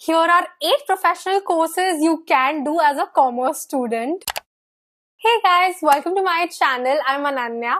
Here are 8 professional courses you can do as a commerce student. Hey guys, welcome to my channel. I'm Ananya.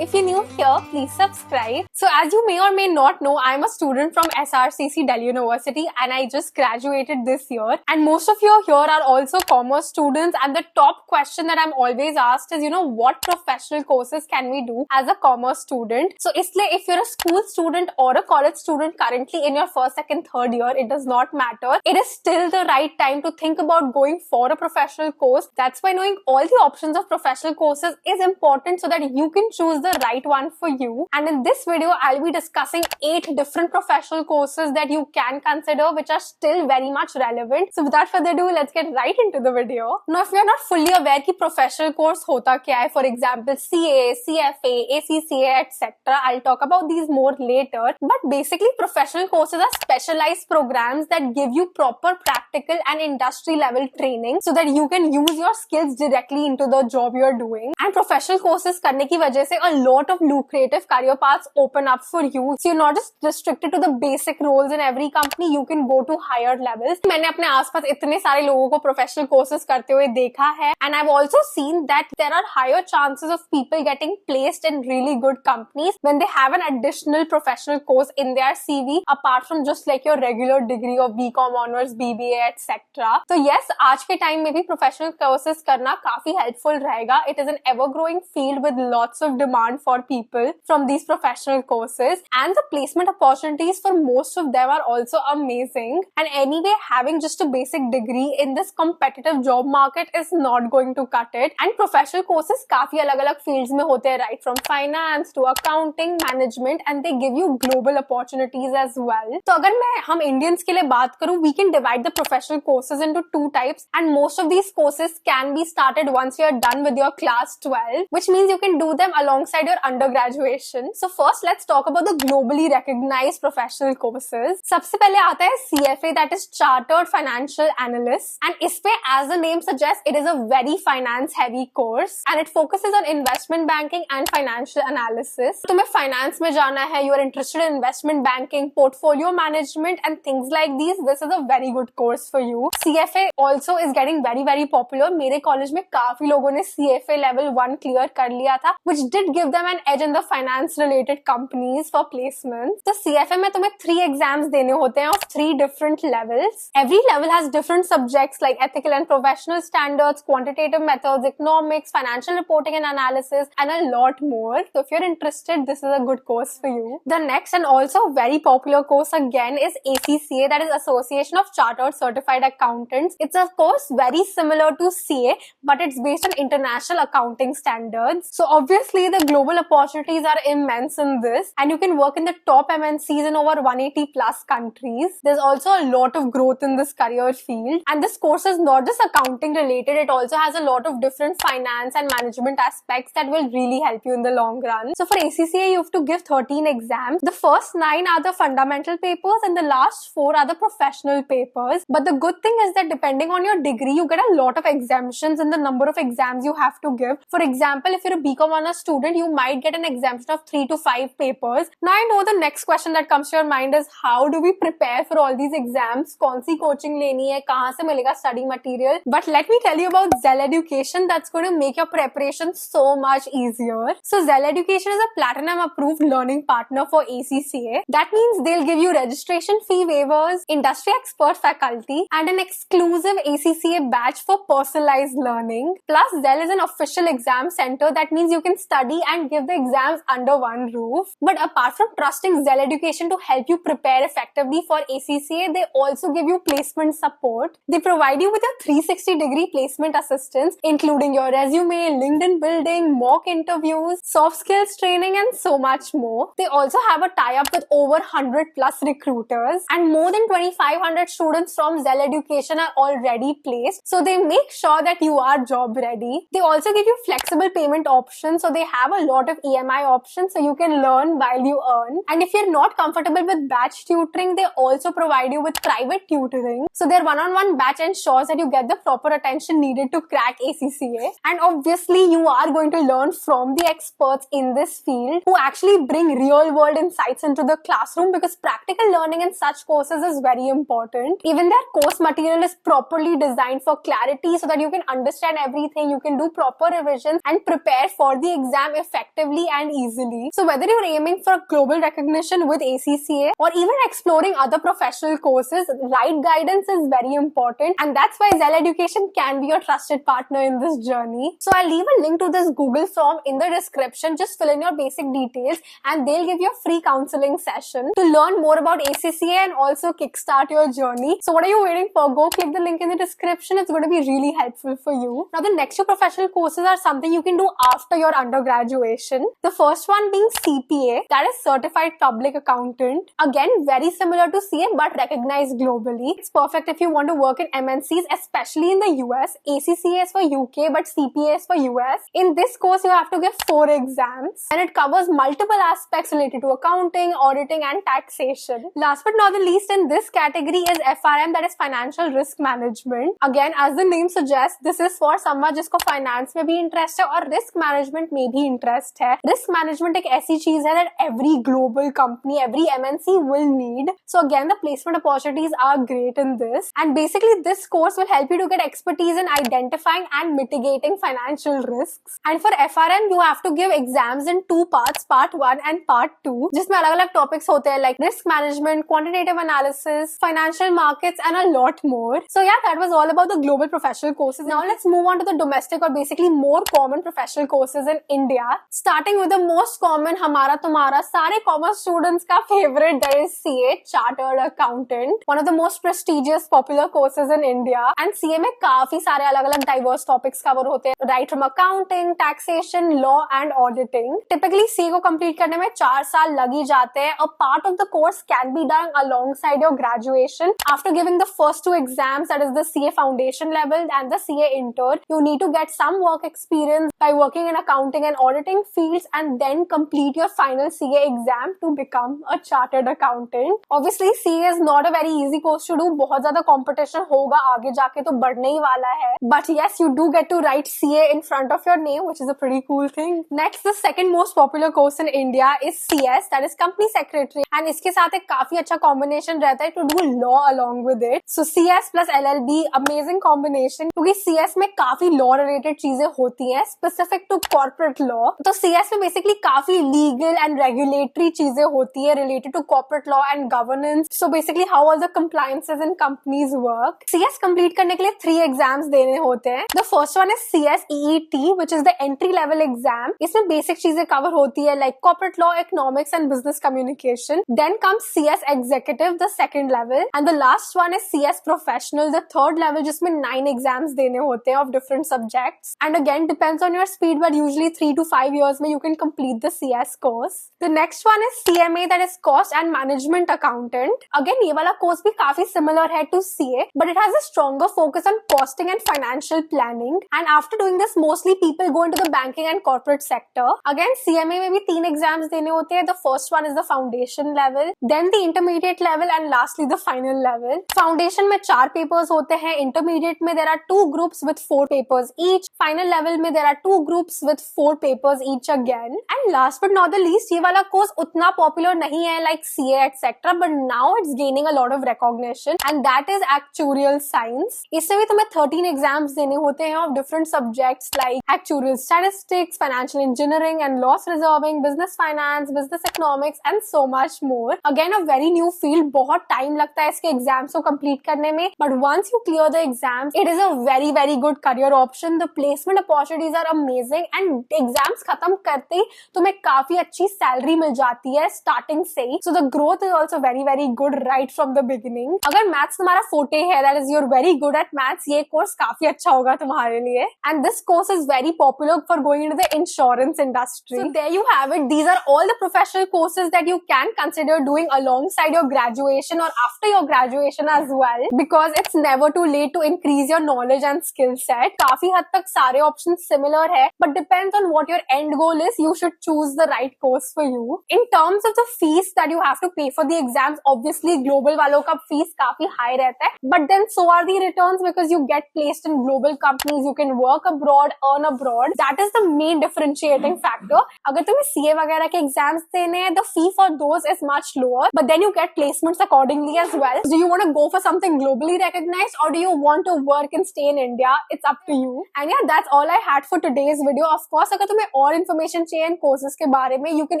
If you're new here, please subscribe. So as you may or may not know, I'm a student from SRCC Delhi University and I just graduated this year. And most of you here are also commerce students, and the top question that I'm always asked is, what professional courses can we do as a commerce student? So isliye, if you're a school student or a college student currently in your first, second, third year, it does not matter. It is still the right time to think about going for a professional course. That's why knowing all the options of professional courses is important so that you can choose the right one for you. And in this video, I'll be discussing 8 different professional courses that you can consider, which are still very much relevant. So without further ado, let's get right into the video. Now, if you're not fully aware कि professional course होता क्या है, for example, CA, CFA, ACCA, etc., I'll talk about these more later. But basically, professional courses are specialized programs that give you proper practical and industry level training so that you can use your skills directly into the job you're doing. And professional courses करने की वजह से a lot of lucrative career paths open up for you. So you're not just restricted to the basic roles in every company, you can go to higher levels. मैंने अपने आसपास इतने सारे लोगों को professional courses करते हुए देखा है, and I've also seen that there are higher chances of people getting placed in really good companies when they have an additional professional course in their CV apart from just like your regular degree of BCom honors, BBA, etc. So yes, आज के time में भी professional courses करना काफी helpful रहेगा. It is an ever-growing field with lots of demand for people from these professional courses, and the placement opportunities for most of them are also amazing. And anyway, having just a basic degree in this competitive job market is not going to cut it. And professional courses काफी अलग-अलग fields में होते हैं, right from finance to accounting, management, and they give you global opportunities as well. तो अगर हम Indians के लिए बात करूँ, we can divide the professional courses into 2 types, and most of these courses can be started once you're done with your class 12, which means you can do them alongside your undergraduation. So first, let's talk about the globally recognized professional courses. सबसे पहले आता है CFA, that is Chartered Financial Analyst, and इसपे, as the name suggests, it is a very finance-heavy course, and it focuses on investment banking and financial analysis. तुम्हें finance में जाना है, you are interested in investment banking, portfolio management, and things like these. This is a very good course for you. CFA also is getting very, very popular. मेरे college में काफी लोगों ने CFA level 1 clear कर लिया था, which did give them an edge in the finance-related companies for placements. So CFA में तुम्हें 3 exams देने होते हैं of 3 different levels. Every level has different subjects like ethical and professional standards, quantitative methods, economics, financial reporting and analysis, and a lot more. So if you're interested, this is a good course for you. The next and also very popular course again is ACCA, that is Association of Chartered Certified Accountants. It's a course very similar to CA, but it's based on international accounting standards. So obviously the global opportunities are immense in this, and you can work in the top MNCs in over 180 plus countries. There's also a lot of growth in this career field, and this course is not just accounting related, it also has a lot of different finance and management aspects that will really help you in the long run. So for ACCA, you have to give 13 exams. The first 9 are the fundamental papers and the last 4 are the professional papers. But the good thing is that depending on your degree, you get a lot of exemptions in the number of exams you have to give. For example, if you're a BCom honors student, you might get an exemption of 3 to 5 papers. Now I know the next question that comes to your mind is, how do we prepare for all these exams? कौन सी coaching लेनी है? कहाँ से मिलेगा study material? But let me tell you about Zell Education that's going to make your preparation so much easier. So Zell Education is a platinum approved learning partner for ACCA. That means they'll give you registration fee waivers, industry expert faculty, and an exclusive ACCA batch for personalized learning. Plus, Zell is an official exam center. That means you can study and give the exams under one roof. But apart from trusting Zell Education to help you prepare effectively for ACCA, they also give you placement support. They provide you with a 360-degree placement assistance, including your resume, LinkedIn building, mock interviews, soft skills training, and so much more. They also have a tie-up with over 100 plus recruiters, and more than 2,500 students from Zell Education are already placed. So they make sure that you are job ready. They also give you flexible payment options. So they have a a lot of EMI options so you can learn while you earn. And if you're not comfortable with batch tutoring, they also provide you with private tutoring. So their one-on-one batch ensures that you get the proper attention needed to crack ACCA. And obviously you are going to learn from the experts in this field who actually bring real-world insights into the classroom, because practical learning in such courses is very important. Even their course material is properly designed for clarity so that you can understand everything, you can do proper revisions and prepare for the exam effectively and easily. So whether you're aiming for global recognition with ACCA or even exploring other professional courses, right guidance is very important, and that's why Zell Education can be your trusted partner in this journey. So I'll leave a link to this Google form in the description. Just fill in your basic details and they'll give you a free counseling session to learn more about ACCA and also kickstart your journey. So what are you waiting for? Go click the link in the description. It's going to be really helpful for you. Now the next two professional courses are something you can do after your undergraduation. The first one being CPA, that is Certified Public Accountant. Again, very similar to CA but recognized globally. It's perfect if you want to work in MNCs, especially in the US. ACCA is for UK but CPA is for US. In this course, you have to give 4 exams and it covers multiple aspects related to accounting, auditing and taxation. Last but not the least in this category is FRM, that is Financial Risk Management. Again, as the name suggests, this is for someone जिसको finance में भी interest है और risk management में भी interest है. Risk management एक ऐसी चीज है that every global company, every MNC will need. So again, the placement opportunities are great in this. And basically this course will help you to get expertise in identifying and mitigating financial risks. And for FRM, you have to give exams in 2 parts, part 1 and part 2, जिसमें अलग-अलग topics होते हैं like risk management, quantitative analysis, financial markets and a lot more. So yeah, that was all about the global professional courses. Now let's move on to the domestic or basically more common professional courses in India. Starting with the most common, हमारा तुम्हारा सारे commerce students का favorite, that is CA, Chartered Accountant. One of the most prestigious popular courses in India. And CA में काफी सारे अलग-अलग diverse topics cover होते हैं, right from accounting, taxation, law and auditing. Typically CA को complete करने में 4 साल लग ही जाते हैं. A part of the course can be done alongside your graduation. After giving the first 2 exams, that is the CA foundation level and the CA intern, you need to get some work experience by working in accounting and auditing fields and then complete your final CA exam to become a chartered accountant. Obviously CA is not a very easy course to do. बहुत ज़्यादा competition होगा आगे जाके तो बढ़ने ही वाला है. But yes, you do get to write CA in front of your name, which is a pretty cool thing. Next, the second most popular course in India is CS, that is Company Secretary. And इसके साथ एक काफी अच्छा combination रहता है to do law along with it. So CS plus LLB, amazing combination, क्योंकि CS में काफी law related चीजें होती हैं specific to corporate law. तो CS में basically काफी legal and regulatory चीजें होती है related to corporate law and governance. So basically how all the compliances in companies work. CS complete करने के लिए 3 exams देने होते हैं. The first one is CS EET, which is the entry level exam. इसमें basic चीजें cover होती है like corporate law, economics and business communication. Then comes CS Executive, the second level. And the last one is CS Professional, the third level, जिसमें 9 exams देने होते हैं of different subjects. And again, depends on your speed, but usually 3 to 5 years में you can complete the CS course. The next one is CMA, that is Cost and Management Accountant. Again, ये वाला course भी काफी similar है to CA, but it has a stronger focus on costing and financial planning. And after doing this, mostly people go into the banking and corporate sector. Again, CMA में भी 3 exams देने होते हैं. The first one is the foundation level, then the intermediate level, and lastly the final level. Foundation में 4 papers होते हैं. Intermediate में there are 2 groups with 4 papers each. Final level में there are 2 groups with 4 papers each again. And last but not the least, ये वाला course उतना popular नहीं है like CA etc. But now it's gaining a lot of recognition, and that is actuarial science. इससे भी तुम्हें 13 exams देने होते हैं of different subjects like actuarial statistics, financial engineering and loss reserving, business finance, business economics and so much more. Again, a very new field. बहुत time लगता है इसके exams को complete करने में, but once you clear the exams, it is a very very good career option. The placement opportunities are amazing and exams खत्म करते ही तुम्हें काफी अच्छी salary मिल जाती है starting से ही. So the growth is also very very good right from the beginning. अगर maths तुम्हारा forte है, that is you're very good at maths, ये course काफी अच्छा होगा तुम्हारे लिए. And this course is very popular for going into the insurance industry. So there you have it. These are all the professional courses that you can consider doing alongside your graduation or after your graduation as well, because it's never too late to increase your knowledge and skill set. काफी हद तक सारे options similar है, but depends on what your end goal is you should choose the right course for you. In terms of the fees that you have to pay for the exams, obviously global वालों का fees काफी high रहता है, but then so are the returns because you get placed in global companies, you can work abroad, earn abroad. That is the main differentiating factor. अगर तुम्हें CA वगैरह के exams देने हैं, the fee for those is much lower, but then you get placements accordingly as well. Do you want to go for something globally recognized or do you want to work and stay in India? It's up to you. And yeah, that's all I had for today's video. Of course, अगर तुम्हें और information चाहिए courses के बारे में, you can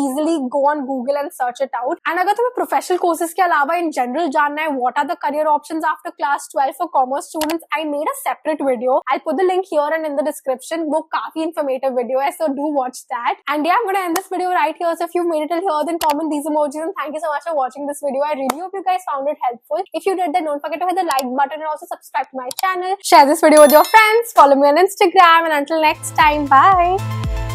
easily go on Google and search it out. And अगर तुम्हें professional courses के अलावा in general जानना है what are the career options after class 12 for commerce students, I made a separate video. I'll put the link here and in the description. वो काफी informative video है, so do watch that. And yeah, I'm gonna end this video right here. So if you made it till here, then comment these emojis and thank you so much for watching this video. I really hope you guys found it helpful. If you did, then don't forget to hit the like button and also subscribe to my channel. Share this video with your friends. Follow me on Instagram and until next time, bye.